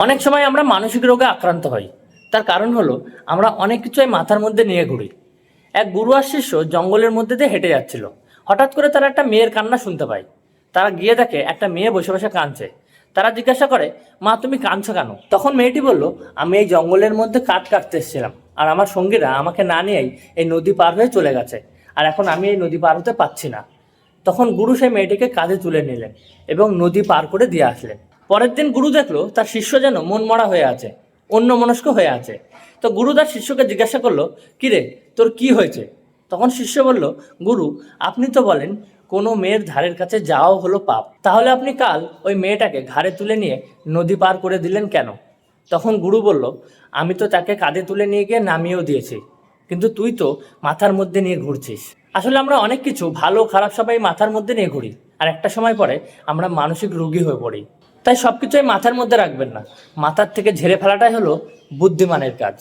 অনেক সময় আমরা মানসিক রোগে আক্রান্ত হই। তার কারণ হলো আমরা অনেক কিছুই মাথার মধ্যে নিয়ে ঘুরি। এক গুরু আর শিষ্য জঙ্গলের মধ্যে দিয়ে হেঁটে যাচ্ছিল। হঠাৎ করে তারা একটা মেয়ের কান্না শুনতে পায়। তারা গিয়ে দেখে একটা মেয়ে বসে বসে কাঁদছে। তারা জিজ্ঞাসা করে, মা তুমি কাঁদছো কেন? তখন মেয়েটি বলল, আমি এই জঙ্গলের মধ্যে কাঠ কাটতে এসেছিলাম, আর আমার সঙ্গীরা আমাকে না নিয়েই এই নদী পার হয়ে চলে গেছে, আর এখন আমি এই নদী পার হতে পারছি না। তখন গুরু সেই মেয়েটিকে কাঁধে তুলে নিলেন এবং নদী পার করে দিয়ে আসলেন। পরের দিন গুরু দেখলো তার শিষ্য যেন মনমরা হয়ে আছে, অন্যমনস্ক হয়ে আছে। তো গুরু তার শিষ্যকে জিজ্ঞাসা করলো, কিরে তোর কি হয়েছে? তখন শিষ্য বলল, গুরু আপনি তো বলেন কোনো মেয়ের ধারের কাছে যাওয়াও হলো পাপ, তাহলে আপনি কাল ওই মেয়েটাকে ঘাড়ে তুলে নিয়ে নদী পার করে দিলেন কেন? তখন গুরু বলল, আমি তো তাকে কাঁধে তুলে নিয়ে গিয়ে নামিয়েও দিয়েছি, কিন্তু তুই তো মাথার মধ্যে নিয়ে ঘুরছিস। আসলে আমরা অনেক কিছু ভালো খারাপ সবাই মাথার মধ্যে নিয়ে ঘুরি, আর একটা সময় পরে আমরা মানসিক রোগী হয়ে পড়ি। তাই সবকিছুই মাথার মধ্যে রাখবেন না, মাথার থেকে ঝেড়ে ফেলাটাই হলো বুদ্ধিমানের কাজ।